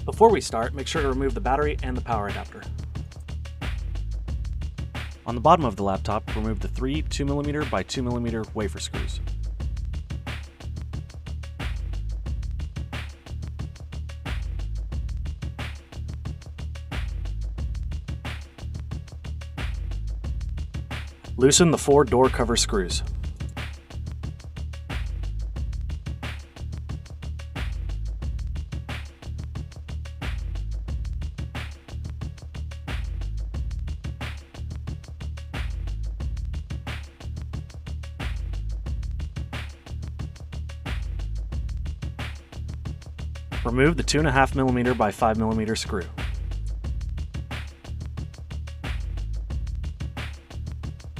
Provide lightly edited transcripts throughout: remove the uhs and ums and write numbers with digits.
Before we start, make sure to remove the battery and the power adapter. On the bottom of the laptop, remove the three 2mm by 2mm wafer screws. Loosen the 4 door cover screws. Remove the 2.5mm by 5mm screw.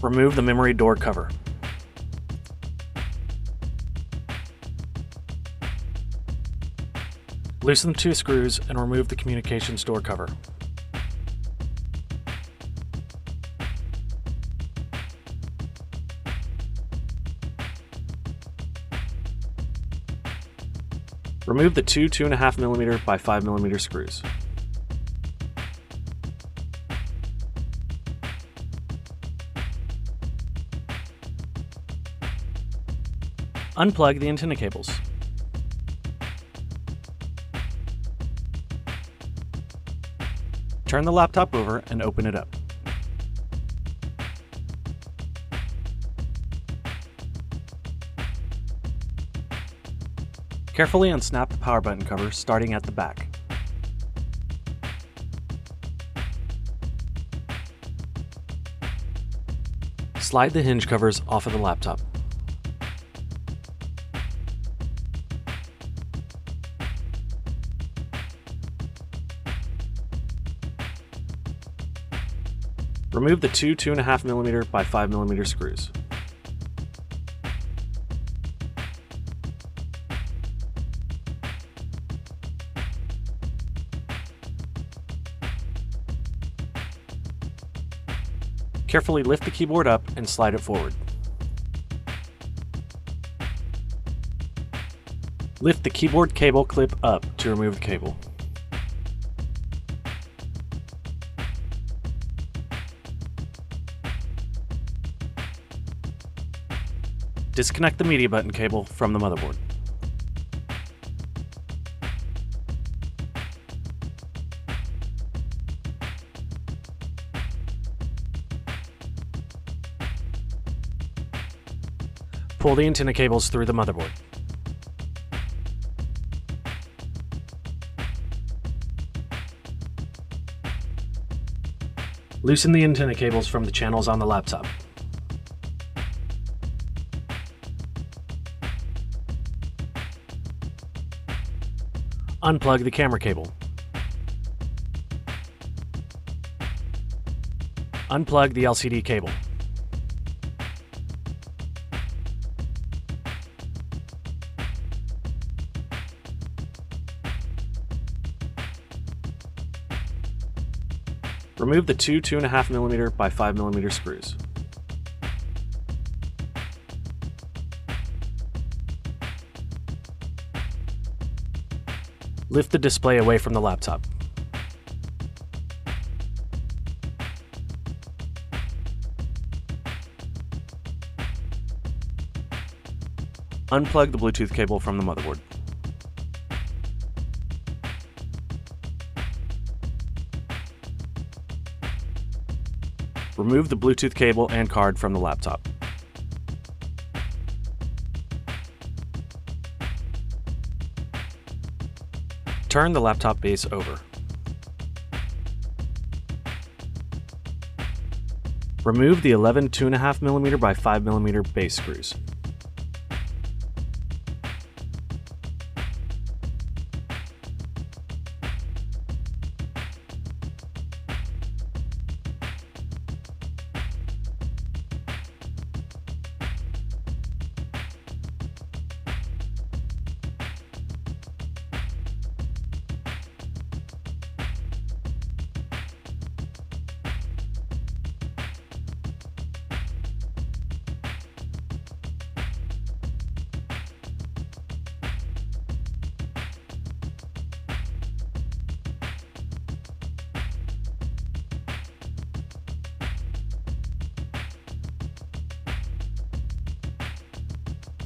Remove the memory door cover. Loosen the 2 screws and remove the communications door cover. Remove the 2 2.5mm by 5mm screws. Unplug the antenna cables. Turn the laptop over and open it up. Carefully unsnap the power button cover starting at the back. Slide the hinge covers off of the laptop. Remove the 2 2.5mm by 5mm screws. Carefully lift the keyboard up and slide it forward. Lift the keyboard cable clip up to remove the cable. Disconnect the media button cable from the motherboard. Pull the antenna cables through the motherboard. Loosen the antenna cables from the channels on the laptop. Unplug the camera cable. Unplug the LCD cable. Remove the 2 2.5mm by 5mm screws. Lift the display away from the laptop. Unplug the Bluetooth cable from the motherboard. Remove the Bluetooth cable and card from the laptop. Turn the laptop base over. Remove the 11 2.5mm by 5mm base screws.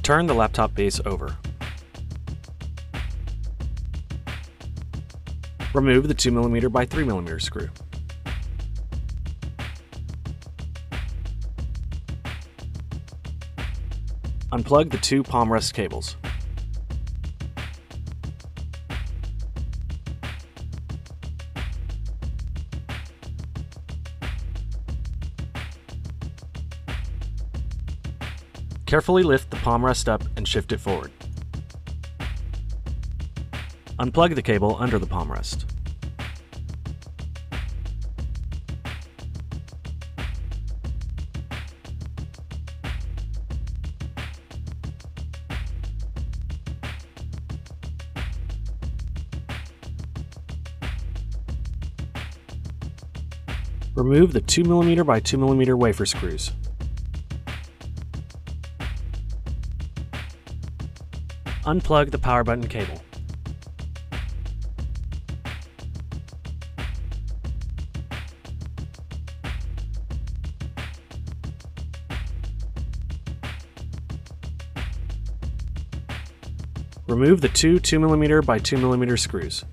Turn the laptop base over. Remove the 2mm by 3mm screw. Unplug the two PalmRest cables. Carefully lift the PalmRest up and shift it forward. Unplug the cable under the PalmRest. Remove the 2mm by 2mm wafer screws. Unplug the power button cable. Remove the two 2mm by 2mm screws.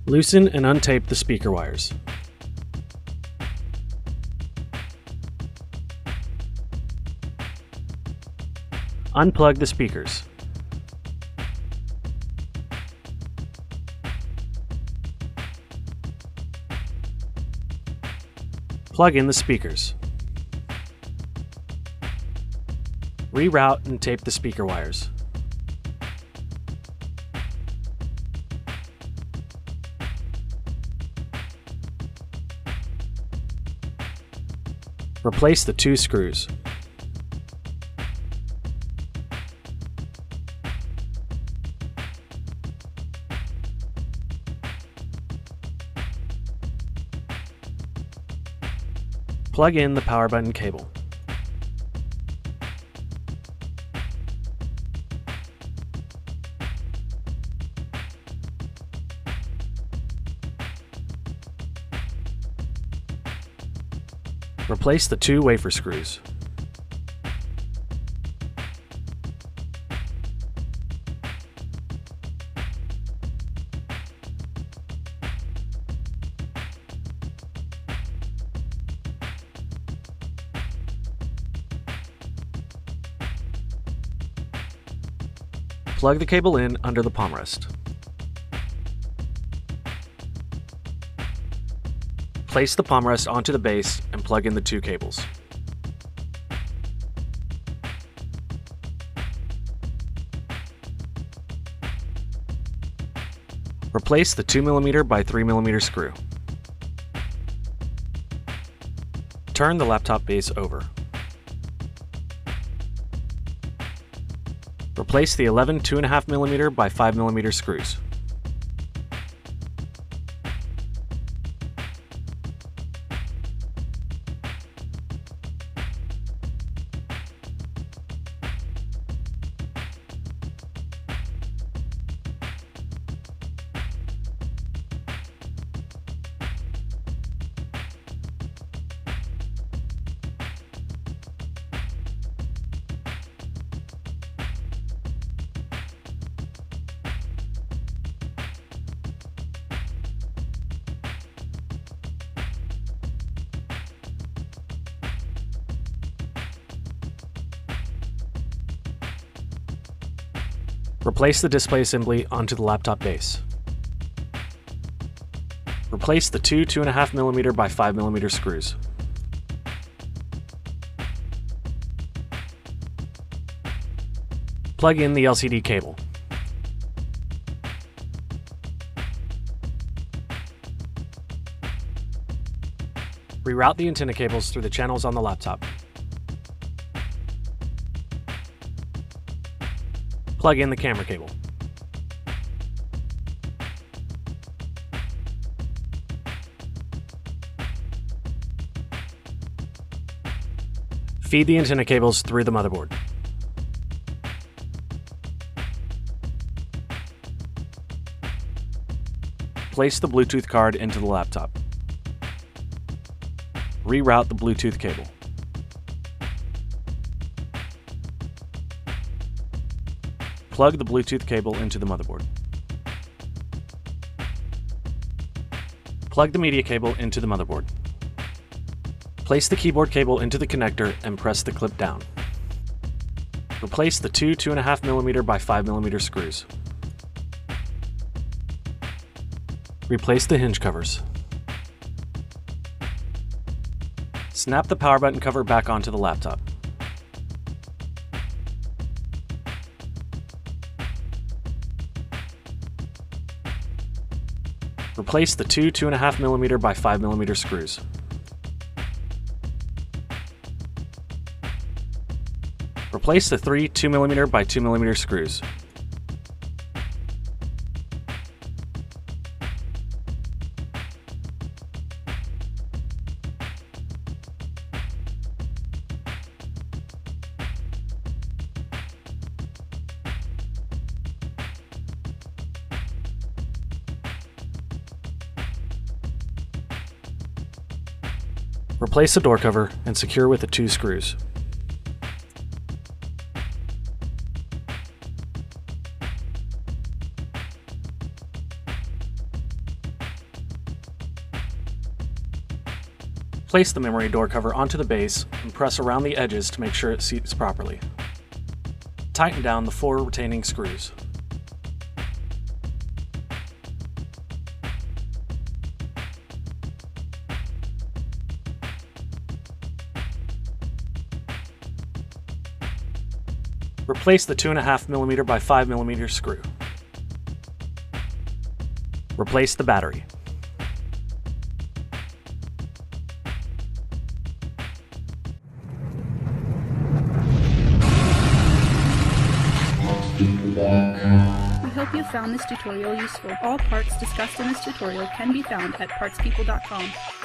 Loosen and untape the speaker wires. Unplug the speakers. Plug in the speakers. Reroute and tape the speaker wires. Replace the two screws. Plug in the power button cable. Replace the two wafer screws. Plug the cable in under the PalmRest. Place the PalmRest onto the base and plug in the two cables. Replace the 2mm by 3mm screw. Turn the laptop base over. Replace the 11 2.5mm by 5mm screws. Replace the display assembly onto the laptop base. Replace the two 2.5mm by 5mm screws. Plug in the LCD cable. Reroute the antenna cables through the channels on the laptop. Plug in the camera cable. Feed the antenna cables through the motherboard. Place the Bluetooth card into the laptop. Reroute the Bluetooth cable. Plug the Bluetooth cable into the motherboard. Plug the media cable into the motherboard. Place the keyboard cable into the connector and press the clip down. Replace the two 2.5mm by 5mm screws. Replace the hinge covers. Snap the power button cover back onto the laptop. Replace the two 2.5mm by 5mm screws. Replace the three 2mm by 2mm screws. Replace the door cover and secure with the two screws. Place the memory door cover onto the base and press around the edges to make sure it seats properly. Tighten down the 4 retaining screws. Replace the 2.5mm by 5mm screw. Replace the battery. We hope you found this tutorial useful. All parts discussed in this tutorial can be found at PARTSpeople.com.